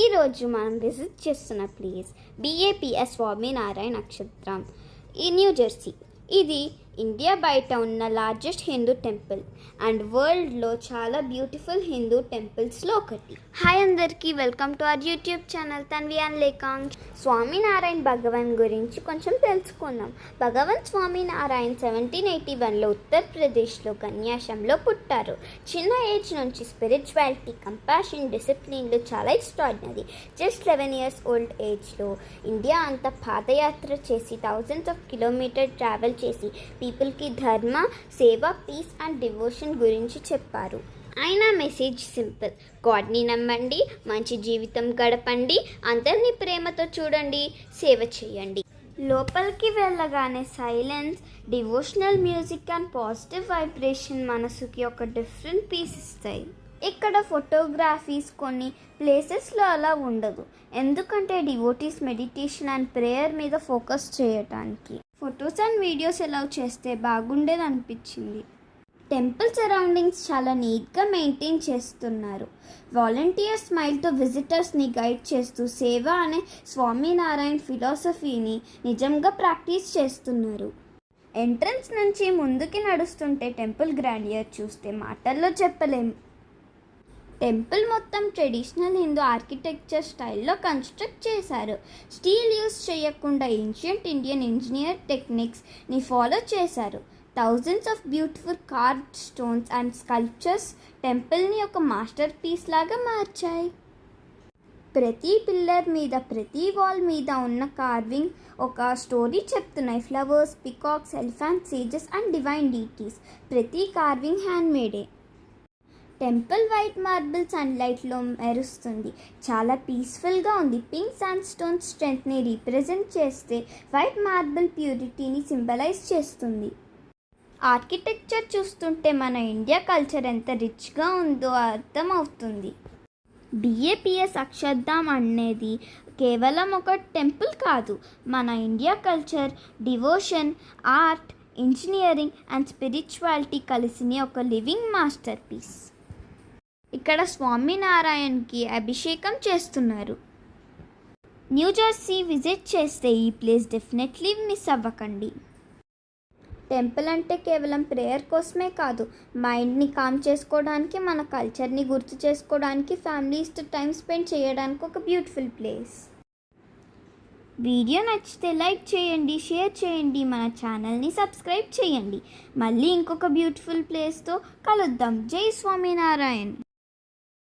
ఈరోజు మనం విజిట్ చేస్తున్న ప్లేస్ BAPS స్వామినారాయణ నక్షత్రం ఈ న్యూ జెర్సీ. ఇది ఇండియా బయట ఉన్న లార్జెస్ట్ హిందూ టెంపుల్ అండ్ వరల్డ్లో చాలా బ్యూటిఫుల్ హిందూ టెంపుల్స్లో ఒకటి. హాయ్ అందరికీ, welcome to our YouTube channel Tanvi and Lekang. Swaminarayan Bhagwan గురించి కొంచెం తెలుసుకుందాం. భగవాన్ స్వామినారాయణ 1781లో ఉత్తరప్రదేశ్లో కన్యాశంలో పుట్టారు. చిన్న ఏజ్ నుంచి స్పిరిచువాలిటీ, కంపాషన్, డిసిప్లిన్లు చాలా ఎక్స్ట్రాడినరీ. జస్ట్ 11 years ఓల్డ్ ఏజ్లో ఇండియా అంతా పాదయాత్ర చేసి థౌజండ్స్ ఆఫ్ కిలోమీటర్ ట్రావెల్ చేసి పీపుల్కి ధర్మ, సేవ, పీస్ అండ్ డివోషన్ గురించి చెప్పారు. ఆయన మెసేజ్ సింపుల్: గాడ్ని నమ్మండి, మంచి జీవితం గడపండి, అందరినీ ప్రేమతో చూడండి, సేవ చేయండి. లోపలికి వెళ్ళగానే silence, devotional music and positive vibration మనసుకి ఒక డిఫరెంట్ పీస్ ఇస్తాయి. ఇక్కడ ఫోటోగ్రఫీస్ కొన్ని ప్లేసెస్లో అలా ఉండదు, ఎందుకంటే డివోటీస్ మెడిటేషన్ అండ్ ప్రేయర్ మీద ఫోకస్ చేయటానికి. ఫొటోస్ అండ్ వీడియోస్ అలౌ చేస్తే బాగుండేది అనిపించింది. టెంపుల్ సరౌండింగ్స్ చాలా నీట్గా మెయింటైన్ చేస్తున్నారు. వాలంటీర్స్ స్మైల్తో విజిటర్స్ని గైడ్ చేస్తూ సేవ అనే స్వామినారాయణ ఫిలాసఫీని నిజంగా ప్రాక్టీస్ చేస్తున్నారు. ఎంట్రన్స్ నుంచి ముందుకి నడుస్తుంటే టెంపుల్ గ్రాండియర్ చూస్తే మాటల్లో చెప్పలేం. టెంపుల్ మొత్తం ట్రెడిషనల్ హిందూ ఆర్కిటెక్చర్ స్టైల్లో కన్స్ట్రక్ట్ చేశారు. స్టీల్ యూస్ చేయకుండా ఏన్షియంట్ ఇండియన్ ఇంజనీర్ టెక్నిక్స్ని ఫాలో చేశారు. Thousands of beautiful carved stones and sculptures టెంపుల్ని ఒక మాస్టర్ పీస్ లాగా మార్చాయి. ప్రతి పిల్లర్ మీద, ప్రతి వాల్ మీద ఉన్న కార్వింగ్ ఒక స్టోరీ చెప్తున్నాయి. Flowers, peacocks, elephants, sages and divine deities. ప్రతి కార్వింగ్ హ్యాండ్మేడే. టెంపుల్ వైట్ మార్బుల్ సన్లైట్లో మెరుస్తుంది. చాలా పీస్ఫుల్గా ఉంది. పింక్ శాండ్ స్టోన్ స్ట్రెంగ్త్ని రీప్రజెంట్ చేస్తే వైట్ మార్బుల్ ప్యూరిటీని సింబలైజ్ చేస్తుంది. ఆర్కిటెక్చర్ చూస్తుంటే మన ఇండియా కల్చర్ ఎంత రిచ్గా ఉందో అర్థమవుతుంది. BAPS అక్షర్ధామ్ అనేది కేవలం ఒక టెంపుల్ కాదు, మన India culture, devotion, art, engineering and spirituality కలిసిన ఒక లివింగ్ మాస్టర్ పీస్. ఇక్కడ స్వామినారాయణకి అభిషేకం చేస్తున్నారు. న్యూ జెర్సీ విజిట్ చేస్తే ఈ ప్లేస్ డెఫినెట్లీ మిస్ అవ్వకండి. టెంపుల్ అంటే కేవలం ప్రేయర్ కోసమే కాదు, మైండ్ని కామ్ చేసుకోవడానికి, మన కల్చర్ని గుర్తు చేసుకోవడానికి, ఫ్యామిలీస్తో టైం స్పెండ్ చేయడానికి ఒక బ్యూటిఫుల్ ప్లేస్. వీడియో నచ్చితే లైక్ చేయండి, షేర్ చేయండి, మన ఛానల్ని సబ్స్క్రైబ్ చేయండి. మళ్ళీ ఇంకొక బ్యూటిఫుల్ ప్లేస్తో కలుద్దాం. జై స్వామినారాయణ్.